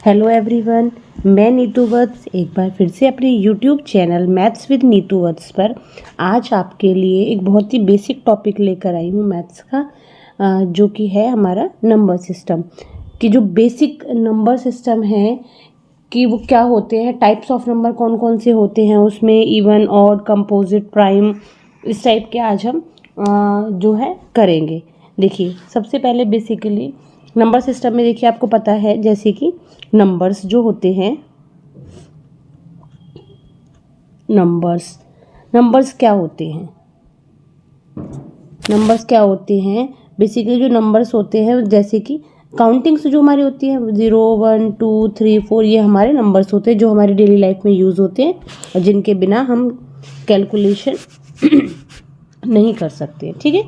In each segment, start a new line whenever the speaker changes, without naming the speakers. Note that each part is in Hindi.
हेलो एवरीवन, मैं नीतू वत्स एक बार फिर से अपने YouTube channel maths with Neetu Vats पर आज आपके लिए एक बहुत ही बेसिक टॉपिक लेकर आई हूँ मैथ्स का, जो कि है हमारा नंबर सिस्टम। कि जो बेसिक नंबर सिस्टम है कि वो क्या होते हैं, टाइप्स ऑफ नंबर कौन कौन से होते हैं उसमें, इवन, ऑड, कंपोजिट, प्राइम, इस टाइप के आज हम जो है करेंगे। देखिए, सबसे पहले बेसिकली नंबर सिस्टम में देखिए आपको पता है जैसे कि नंबर्स जो होते हैं, नंबर्स क्या होते हैं, बेसिकली जो नंबर्स होते हैं जैसे कि काउंटिंग्स जो हमारी होती है 0 1 2 3 4, ये हमारे नंबर्स होते हैं जो हमारी डेली लाइफ में यूज़ होते हैं और जिनके बिना हम कैलकुलेशन नहीं कर सकते। ठीक है,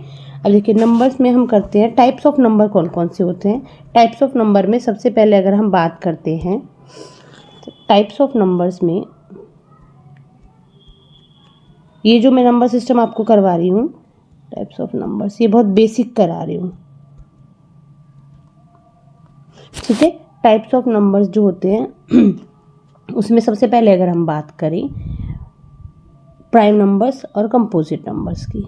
अब देखिए नंबर्स में हम करते हैं टाइप्स ऑफ नंबर कौन कौन से होते हैं। टाइप्स ऑफ नंबर में सबसे पहले अगर हम बात करते हैं तो टाइप्स ऑफ नंबर्स में ये जो मैं नंबर सिस्टम आपको करवा रही हूँ, टाइप्स ऑफ नंबर्स, ये बहुत बेसिक करा रही हूँ। ठीक है, टाइप्स ऑफ नंबर्स जो होते हैं उसमें सबसे पहले अगर हम बात करें प्राइम नंबर्स और कंपोजिट नंबर्स की,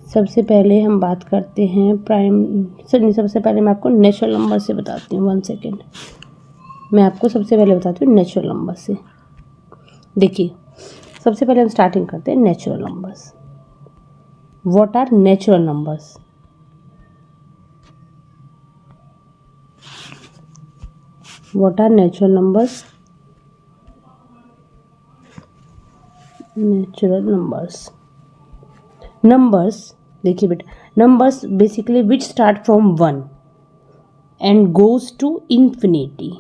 सबसे पहले हम बात करते हैं सबसे पहले मैं आपको नेचुरल नंबर से बताती हूँ। 1 सेकेंड, मैं आपको सबसे पहले बताती हूँ नेचुरल नंबर से। देखिए, सबसे पहले हम स्टार्टिंग करते हैं natural numbers. What are natural numbers? What are natural numbers? Natural numbers देखिए बेटा, numbers basically which start from 1 and goes to infinity.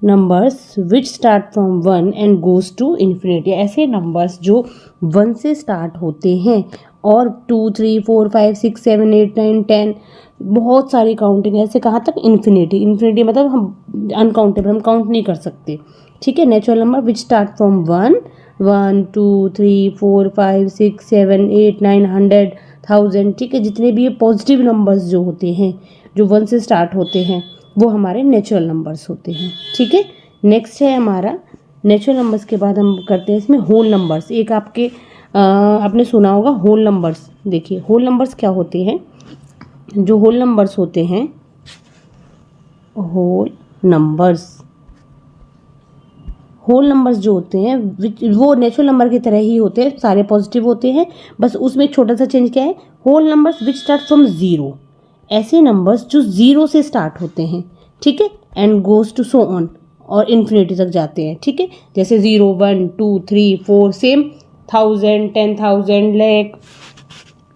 Numbers which start from 1 and goes to infinity, ऐसे नंबर्स जो 1 से स्टार्ट होते हैं और 2 3 4 5 6 7 8 9 10 बहुत सारी काउंटिंग ऐसे कहाँ तक, इन्फिनिटी मतलब हम अनकाउंटेबल, हम काउंट नहीं कर सकते। ठीक है, natural number which start from 1 1 2 3 4 5 6 7 8 9 100 1000। ठीक है, जितने भी ये पॉजिटिव नंबर्स जो होते हैं जो 1 से स्टार्ट होते हैं वो हमारे नेचुरल नंबर्स होते हैं। ठीक है, नेक्स्ट है हमारा नेचुरल नंबर्स के बाद हम करते हैं इसमें होल नंबर्स। एक आपने सुना होगा होल नंबर्स। देखिए, होल नंबर्स क्या होते हैं? जो होल नंबर्स होते हैं, होल नंबर्स जो होते हैं वो नेचुरल नंबर की तरह ही होते हैं, सारे पॉजिटिव होते हैं, बस उसमें एक छोटा सा चेंज क्या है, whole numbers which start from 0, ऐसे नंबर्स जो 0 से स्टार्ट होते हैं। ठीक है, and goes to so on, और इन्फिनिटी तक जाते हैं। ठीक है, जैसे 0 1 2 3 4 सेम, 1000 10,000 लाख,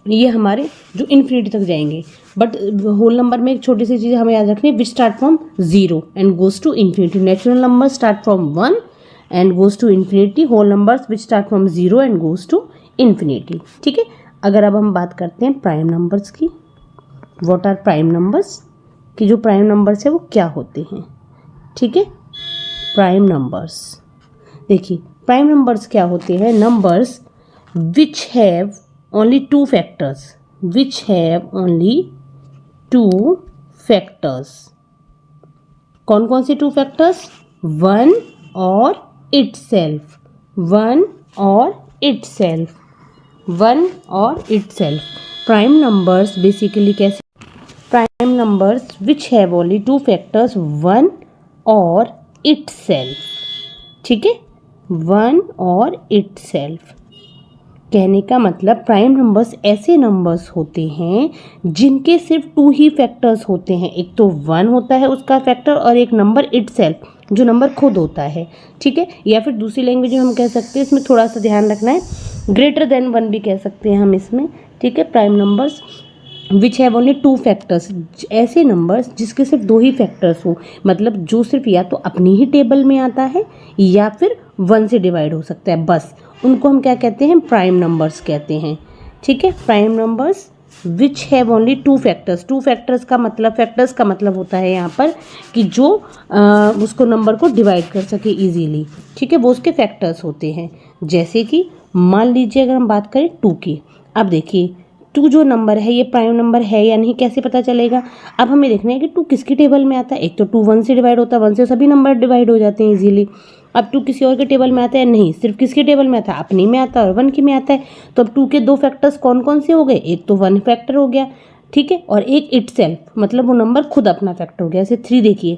ये हमारे जो इन्फिनिटी तक जाएंगे। बट होल नंबर में एक छोटी सी चीज़ हमें याद रखनी है, which start from 0 and goes to infinity. Natural number start from 1 and goes to infinity, whole numbers which start from 0 and goes to infinity. ठीक है, अगर अब हम बात करते हैं प्राइम नंबर्स की, व्हाट आर प्राइम नंबर्स, कि जो प्राइम नंबर्स है वो क्या होते हैं। ठीक है, प्राइम नंबर्स, देखिए प्राइम नंबर्स क्या होते हैं, numbers which have only 2 factors, which have only 2 factors. कौन कौन से 2 फैक्टर्स? 1 और itself, 1 और itself, 1 और itself। प्राइम नंबर्स बेसिकली कैसे, prime numbers which have only 2 factors, 1 और itself। ठीक है, 1 और itself कहने का मतलब प्राइम नंबर्स ऐसे नंबर्स होते हैं जिनके सिर्फ 2 ही फैक्टर्स होते हैं। एक तो 1 होता है उसका फैक्टर, और एक नंबर इटसेल्फ जो नंबर खुद होता है। ठीक है, या फिर दूसरी लैंग्वेज में हम कह सकते हैं, इसमें थोड़ा सा ध्यान रखना है, ग्रेटर देन 1 भी कह सकते हैं हम इसमें। ठीक है, prime numbers which have only 2 factors, ऐसे नंबर्स जिसके सिर्फ 2 ही फैक्टर्स हो, मतलब जो सिर्फ या तो अपनी ही टेबल में आता है या फिर 1 से डिवाइड हो सकता है, बस उनको हम क्या कहते हैं, प्राइम नंबर्स कहते हैं। ठीक है, prime numbers which have only 2 factors, 2 factors का मतलब होता है यहाँ पर कि जो उसको नंबर को डिवाइड कर सके इजीली। ठीक है, वो उसके फैक्टर्स होते हैं। जैसे कि मान लीजिए अगर हम बात करें 2 की, अब देखिए 2 जो नंबर है ये प्राइम नंबर है या नहीं कैसे पता चलेगा? अब हमें देखना है कि 2 किसकी टेबल में आता है। एक तो 2 1 से डिवाइड होता है, 1 से सभी नंबर डिवाइड हो जाते हैं इजीली। अब 2 किसी और के टेबल में आता है नहीं, सिर्फ किसके टेबल में आता है? अपनी में आता है और 1 की में आता है। तो अब 2 के 2 फैक्टर्स कौन कौन से हो गए? एक तो 1 फैक्टर हो गया, ठीक है, और एक इटसेल्फ, मतलब वो नंबर खुद अपना फैक्टर हो गया। ऐसे 3 देखिए,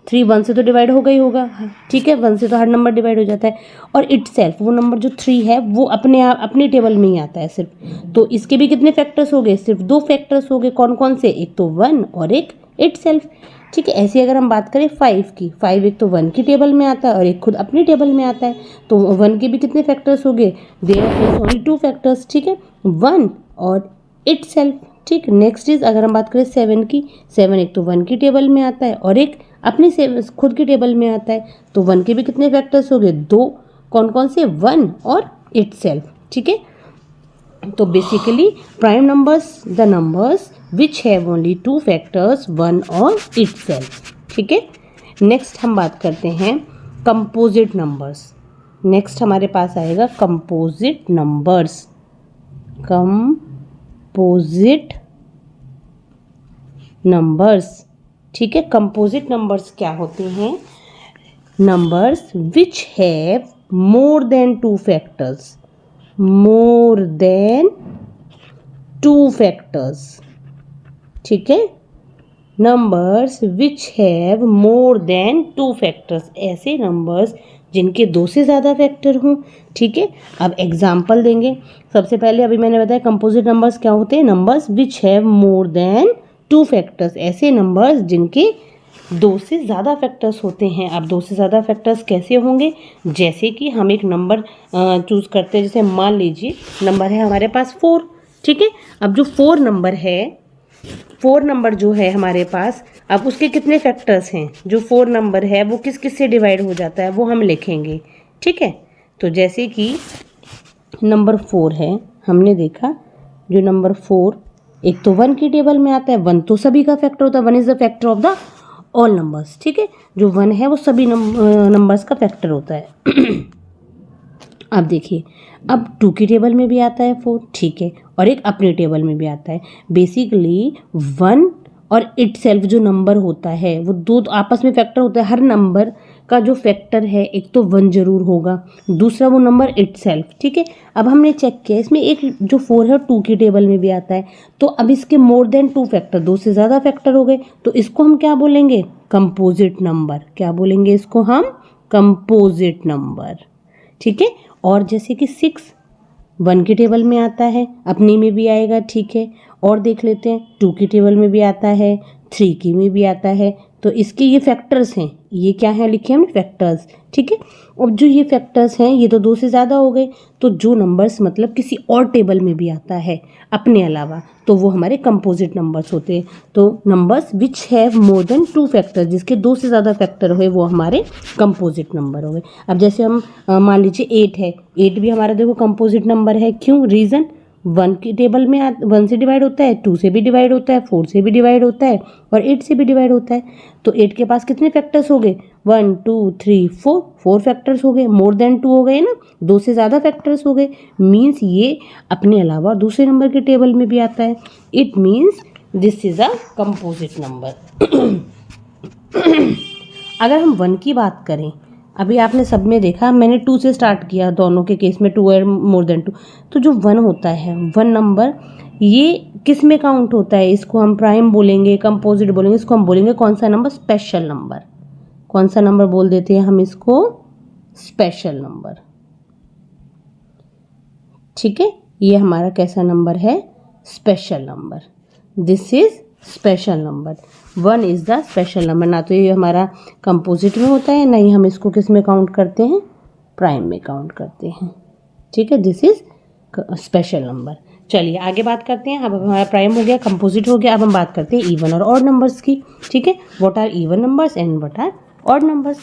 3 1 से तो डिवाइड हो गई होगा, ठीक है, 1 से तो हर नंबर डिवाइड हो जाता है। और इटसेल्फ वो नंबर जो 3 है वो अपने आप अपनी टेबल में ही आता है सिर्फ। तो इसके भी कितने फैक्टर्स हो गए? सिर्फ 2 फैक्टर्स हो गए। कौन कौन से? एक तो 1 और एक इटसेल्फ, ठीक है। ऐसे अगर हम बात करें 5 की, 5 एक तो 1 की टेबल में आता है और एक खुद अपनी टेबल में आता है। तो 1 के भी कितने फैक्टर्स हो गए? देयर इज ओनली 2 फैक्टर्स, ठीक है, 1 और इटसेल्फ, ठीक। नेक्स्ट इज अगर हम बात करें 7 की, 7 एक तो 1 की टेबल में आता है और एक अपनी से खुद की टेबल में आता है। तो 1 के भी कितने फैक्टर्स हो गए? 2। कौन कौन से? 1 और इटसेल्फ, ठीक है। तो basically prime numbers the numbers which have only 2 factors, 1 और इटसेल्फ, ठीक है। नेक्स्ट हम बात करते हैं कंपोजिट नंबर्स। नेक्स्ट हमारे पास आएगा कंपोजिट नंबर्स। कंपोजिट नंबर्स, ठीक है। कंपोजिट नंबर्स क्या होते हैं? Numbers which have more than 2 factors, more than 2 factors, ठीक है। Numbers which have more than 2 factors, ऐसे नंबर्स जिनके 2 से ज़्यादा फैक्टर हों, ठीक है। अब एग्जाम्पल देंगे। सबसे पहले अभी मैंने बताया कंपोजिट नंबर्स क्या होते हैं? Numbers which have more than 2 factors, ऐसे नंबर्स जिनके 2 से ज़्यादा फैक्टर्स होते हैं। अब 2 से ज़्यादा फैक्टर्स कैसे होंगे? जैसे कि हम एक नंबर चूज़ करते हैं, जैसे मान लीजिए नंबर है हमारे पास 4, ठीक है। अब जो 4 नंबर है, 4 नंबर जो है हमारे पास, अब उसके कितने फैक्टर्स हैं? जो 4 नंबर है वो किस किस से डिवाइड हो जाता है वो हम लिखेंगे, ठीक है। तो जैसे कि नंबर 4 है, हमने देखा जो नंबर 4 एक तो 1 की टेबल में आता है, 1 तो सभी का फैक्टर होता है, 1 is the factor of the all numbers, ठीक है। जो 1 है वो सभी नंबर्स का फैक्टर होता है। अब देखिए, अब 2 की टेबल में भी आता है 4, ठीक है, और एक अपनी टेबल में भी आता है। बेसिकली 1 और इटसेल्फ जो नंबर होता है वो 2 आपस में फैक्टर होता है। हर नंबर का जो फैक्टर है एक तो 1 जरूर होगा, दूसरा वो नंबर इटसेल्फ, ठीक है। अब हमने चेक किया इसमें एक जो 4 है 2 की टेबल में भी आता है। तो अब इसके मोर देन 2 फैक्टर, 2 से ज़्यादा फैक्टर हो गए, तो इसको हम क्या बोलेंगे? Composite number. क्या बोलेंगे इसको हम? कंपोजिट नंबर, ठीक है। और जैसे कि 6 1 की टेबल में आता है, अपनी में भी आएगा, ठीक है। और देख लेते हैं 2 की टेबल में भी आता है, 3 की में भी आता है। तो इसके ये फैक्टर्स हैं, ये क्या है लिखे हमने? फैक्टर्स, ठीक है। अब जो ये फैक्टर्स हैं ये तो 2 से ज़्यादा हो गए, तो जो नंबर्स मतलब किसी और टेबल में भी आता है अपने अलावा, तो वो हमारे कंपोजिट नंबर्स होते हैं। तो numbers which have more than 2 factors, जिसके 2 से ज़्यादा फैक्टर हुए वो हमारे कंपोजिट नंबर हो गए। अब जैसे हम मान लीजिए 8 है, 8 भी हमारा देखो कंपोजिट नंबर है। क्यों? रीज़न 1 की टेबल में 1 से डिवाइड होता है, 2 से भी डिवाइड होता है, 4 से भी डिवाइड होता है और 8 से भी डिवाइड होता है। तो 8 के पास कितने फैक्टर्स हो गए? 1 2 3 4, 4 फैक्टर्स हो गए, मोर देन 2 हो गए ना, 2 से ज़्यादा फैक्टर्स हो गए। मीन्स ये अपने अलावा दूसरे नंबर के टेबल में भी आता है। It means this is a composite number. अगर हम 1 की बात करें, अभी आपने सब में देखा, मैंने 2 से स्टार्ट किया, दोनों के केस में 2 है मोर देन 2। तो जो 1 होता है, 1 नंबर, ये किस में काउंट होता है? इसको हम प्राइम बोलेंगे, कंपोजिट बोलेंगे, इसको हम बोलेंगे कौन सा नंबर? Special number. कौन सा नंबर बोल देते हैं हम इसको? स्पेशल नंबर, ठीक है। ये हमारा कैसा नंबर है? Special number. This is special number. 1 is the special number. ना तो ये हमारा कंपोजिट में होता है, ना ही हम इसको किस में काउंट करते हैं? प्राइम में काउंट करते हैं, ठीक है। This is special number. चलिए आगे बात करते हैं। अब हमारा प्राइम हो गया, कंपोजिट हो गया। अब हम बात करते हैं इवन और ऑड नंबर्स की, ठीक है। What are even numbers and what are odd numbers.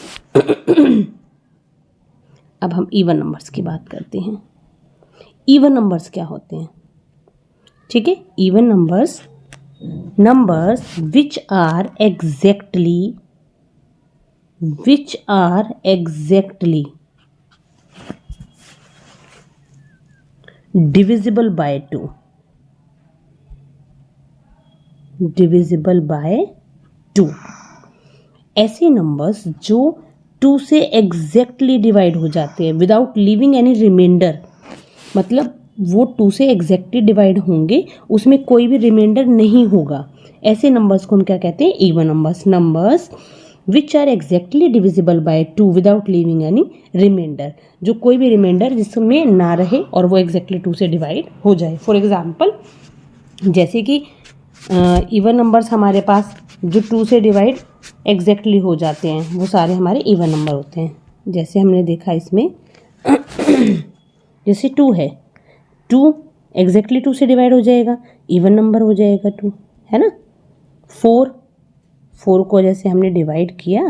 अब हम इवन नंबर्स की बात करते हैं। इवन नंबर्स क्या होते हैं? ठीक है, even numbers which are exactly divisible by 2, divisible by 2। ऐसे नंबर्स जो 2 से एग्जैक्टली डिवाइड हो जाते हैं विदाउट लीविंग एनी रिमाइंडर, मतलब वो 2 से एग्जैक्टली डिवाइड होंगे, उसमें कोई भी रिमाइंडर नहीं होगा, ऐसे नंबर्स को हम क्या कहते हैं? Even numbers. Numbers which are exactly divisible by 2 without leaving any remainder, जो कोई भी रिमाइंडर जिसमें ना रहे और वो एग्जैक्टली 2 से डिवाइड हो जाए। फॉर एग्जाम्पल, जैसे कि इवन नंबर्स हमारे पास जो 2 से डिवाइड एग्जैक्टली हो जाते हैं वो सारे हमारे इवन नंबर होते हैं। जैसे हमने देखा इसमें जैसे 2 है, 2 एग्जैक्टली 2 से डिवाइड हो जाएगा, इवन नंबर हो जाएगा 2, है ना। 4 को जैसे हमने डिवाइड किया,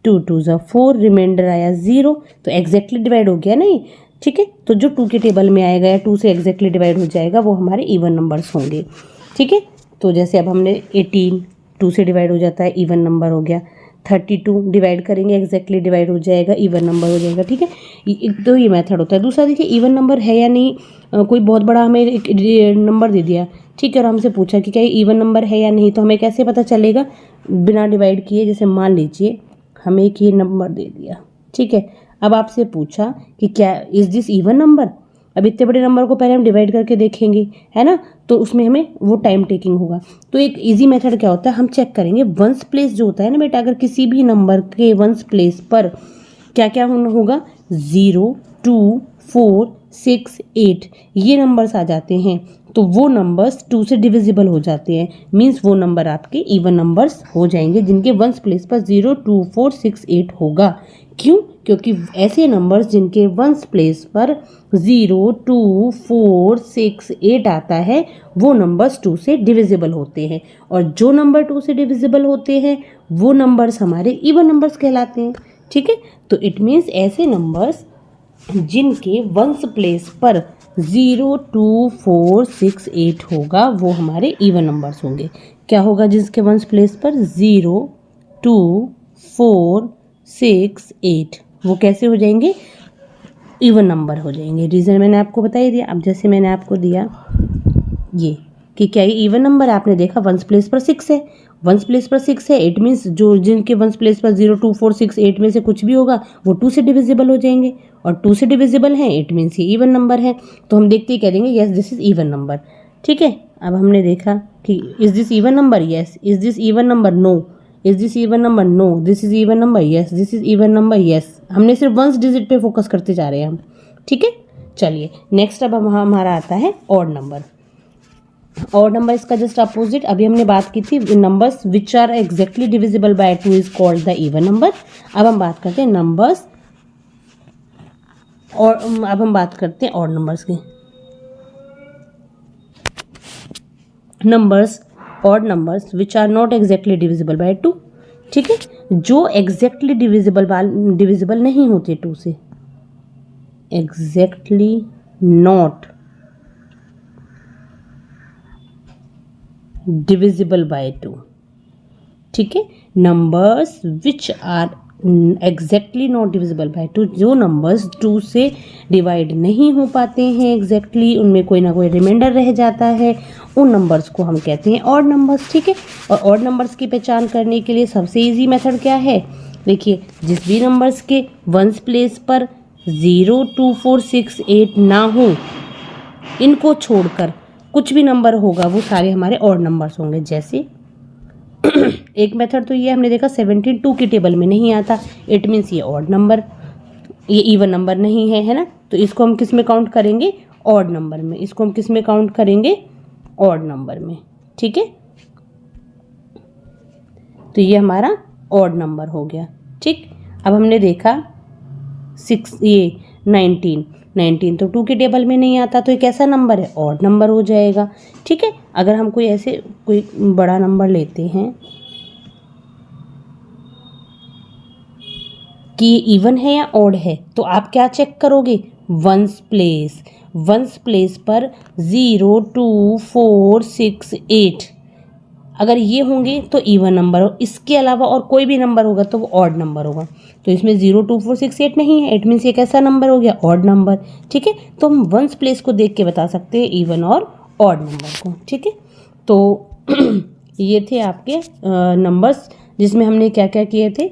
2 2 ज़ा 4, रिमाइंडर आया 0, तो एग्जैक्टली डिवाइड हो गया नहीं, ठीक है। तो जो 2 के टेबल में आएगा या 2 से एग्जैक्टली डिवाइड हो जाएगा वो हमारे इवन नंबर्स होंगे, ठीक है। तो जैसे अब हमने 18 2 से डिवाइड हो जाता है, इवन नंबर हो गया। 32 डिवाइड करेंगे, एग्जैक्टली डिवाइड हो जाएगा, इवन नंबर हो जाएगा, ठीक है। एक तो ये मेथड होता है। दूसरा देखिए, इवन नंबर है या नहीं, कोई बहुत बड़ा हमें एक नंबर दे दिया, ठीक है, और हमसे पूछा कि क्या ये इवन नंबर है या नहीं, तो हमें कैसे पता चलेगा? बिना डिवाइड किए, जैसे मान लीजिए हमें एक ये नंबर दे दिया, ठीक है। अब आपसे पूछा कि क्या इज दिस इवन नंबर, अब इतने बड़े नंबर को पहले हम डिवाइड करके देखेंगे, है ना, तो उसमें हमें वो टाइम टेकिंग होगा। तो एक इजी मेथड क्या होता है, हम चेक करेंगे वंस प्लेस जो होता है ना बेटा, अगर किसी भी नंबर के वंस प्लेस पर क्या क्या होगा, 0 2 4 6 8 ये नंबर्स आ जाते हैं, तो वो नंबर्स 2 से डिविजिबल हो जाते हैं, मीन्स वो नंबर आपके इवन नंबर्स हो जाएंगे जिनके वंस प्लेस पर 0 2 4 6 8 होगा। क्यों? क्योंकि ऐसे नंबर्स जिनके वंस प्लेस पर 0 2 4 6 8 आता है वो नंबर्स 2 से डिविजिबल होते हैं, और जो नंबर 2 से डिविजिबल होते हैं वो नंबर्स हमारे इवन नंबर्स कहलाते हैं, ठीक है। तो इट मीन्स ऐसे नंबर्स जिनके वंस प्लेस पर 0 2 4 6 8 होगा वो हमारे इवन नंबर्स होंगे। क्या होगा जिसके वंस प्लेस पर 0 2 4 6 8, वो कैसे हो जाएंगे? इवन नंबर हो जाएंगे। रीज़न मैंने आपको बता ही दिया। अब जैसे मैंने आपको दिया ये कि क्या ये इवन नंबर, आपने देखा वंस प्लेस पर 6 है, वंस प्लेस पर 6 है, इट मीन्स जो जिनके वंस प्लेस पर 0 2 4 6 8 में से कुछ भी होगा वो 2 से डिविजिबल हो जाएंगे, और 2 से डिविजिबल हैं इट मीन्स ये इवन नंबर है। तो हम देखते ही कह देंगे yes this is even number, ठीक है। अब हमने देखा कि is this even number, yes. Is this even number, no. Is this even number, no. This is even number, yes. This is even number, yes. हमने सिर्फ वंस डिजिट पे फोकस करते जा रहे हैं हम, ठीक है। चलिए नेक्स्ट अब हमारा आता है ऑड नंबर। ऑड नंबर इसका जस्ट अपोजिट, अभी हमने बात की थी numbers which are exactly divisible by 2 is called the even number. अब हम बात करते हैं नंबर्स, और अब हम बात करते हैं ऑड नंबर्स की। Numbers, odd numbers which are not exactly divisible by 2, ठीक है, जो एग्जैक्टली डिविजिबल नहीं होते 2 से, एग्जैक्टली नॉट डिविजिबल बाय 2, ठीक है। Numbers which are exactly not divisible by 2, जो नंबर्स 2 से डिवाइड नहीं हो पाते हैं एग्जैक्टली, उनमें कोई ना कोई रिमाइंडर रह जाता है, उन नंबर्स को हम कहते हैं ऑड नंबर्स, ठीक है। और ऑड नंबर्स की पहचान करने के लिए सबसे इजी मेथड क्या है? देखिए, जिस भी नंबर्स के वंस प्लेस पर 0 2 4 6 8 ना हो, इनको छोड़कर कुछ भी नंबर होगा वो सारे हमारे ऑड नंबर्स होंगे। जैसे एक मेथड तो ये हमने देखा 17 2 की टेबल में नहीं आता, इट मीन्स ये ऑड नंबर, ये इवन नंबर नहीं है ना। तो इसको हम किस में काउंट करेंगे? ऑड नंबर में। इसको हम किस में काउंट करेंगे? ऑड नंबर में, ठीक है। तो ये हमारा ऑड नंबर हो गया, ठीक। अब हमने देखा 19 तो 2 के टेबल में नहीं आता, तो एक ऐसा नंबर है ऑड नंबर हो जाएगा, ठीक है। अगर हम कोई ऐसे कोई बड़ा नंबर लेते हैं कि ये इवन है या ऑड है, तो आप क्या चेक करोगे? वंस प्लेस, वंस प्लेस पर 0 2 4 6 8 अगर ये होंगे तो इवन नंबर हो, इसके अलावा और कोई भी नंबर होगा तो वो ऑड नंबर होगा। तो इसमें 0 2 4 6 8 नहीं है, इट मीन्स ये कैसा नंबर हो गया? ऑड नंबर, ठीक है। तो हम वंस प्लेस को देख के बता सकते हैं इवन और ऑड नंबर को, ठीक है। तो ये थे आपके नंबर्स जिसमें हमने क्या क्या किए थे,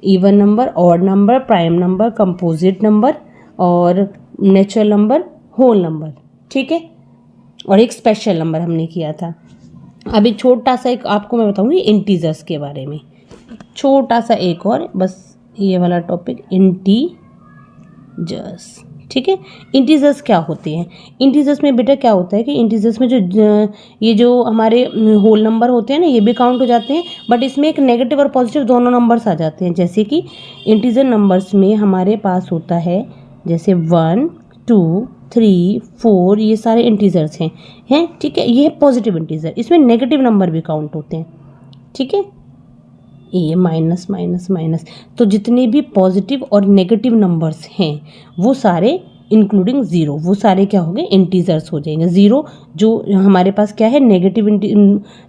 even number, odd number, prime number, composite number और नेचुरल नंबर, होल नंबर, ठीक है, और एक स्पेशल नंबर हमने किया था। अभी छोटा सा एक आपको मैं बताऊंगी इंटीजर्स के बारे में, छोटा सा एक और बस ये वाला टॉपिक, इंटीजर्स, ठीक है। इंटीजर्स क्या होते हैं? इंटीजर्स में बेटा क्या होता है कि इंटीजर्स में ये जो हमारे होल नंबर होते हैं ना, ये भी काउंट हो जाते हैं, बट इसमें एक नेगेटिव और पॉजिटिव दोनों नंबर्स आ जाते हैं। जैसे कि इंटीजर नंबर्स में हमारे पास होता है जैसे 1, 2, 3, 4, ये सारे इंटीजर्स हैं, ठीक है। ये है पॉजिटिव इंटीजर, इसमें नेगेटिव नंबर भी काउंट होते हैं, ठीक है। ये माइनस माइनस माइनस, तो जितने भी पॉजिटिव और नेगेटिव नंबर्स हैं वो सारे इंक्लूडिंग ज़ीरो, वो सारे क्या हो गए, इंटीजर्स हो जाएंगे। ज़ीरो जो हमारे पास क्या है, नेगेटिव,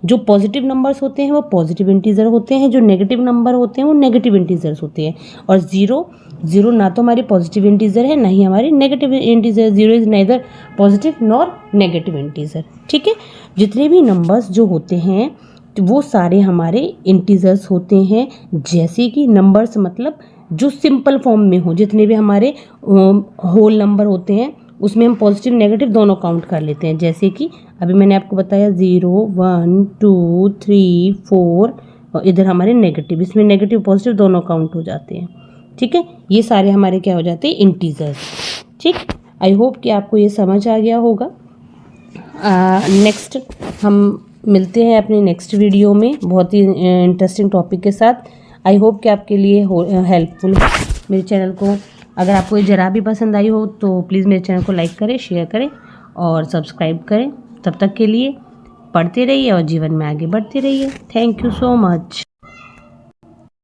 जो पॉजिटिव नंबर्स होते हैं वो पॉजिटिव इंटीजर होते हैं, जो नेगेटिव नंबर होते हैं वो नेगेटिव इंटीजर्स होते हैं। और ज़ीरो ना तो हमारी पॉजिटिव इंटीजर है ना ही हमारी negative integer, zero is neither positive nor negative integer, ठीक है। जितने भी नंबर्स जो होते हैं तो वो सारे हमारे इंटीजर्स होते हैं। जैसे कि नंबर्स मतलब जो सिंपल फॉर्म में हो, जितने भी हमारे होल नंबर होते हैं उसमें हम पॉजिटिव नेगेटिव दोनों काउंट कर लेते हैं। जैसे कि अभी मैंने आपको बताया 0, 1, 2, 3, 4 और इधर हमारे नेगेटिव, इसमें नेगेटिव पॉजिटिव दोनों काउंट हो जाते हैं, ठीक है। ये सारे हमारे क्या हो जाते हैं, इंटीजर्स, ठीक। आई होप कि आपको ये समझ आ गया होगा। नेक्स्ट हम मिलते हैं अपने नेक्स्ट वीडियो में बहुत ही इंटरेस्टिंग टॉपिक के साथ। आई होप कि आपके लिए हेल्पफुल हो। मेरे चैनल को अगर आपको ये जरा भी पसंद आई हो तो प्लीज़ मेरे चैनल को लाइक करें, शेयर करें और सब्सक्राइब करें। तब तक के लिए पढ़ते रहिए और जीवन में आगे बढ़ते रहिए। Thank you so much.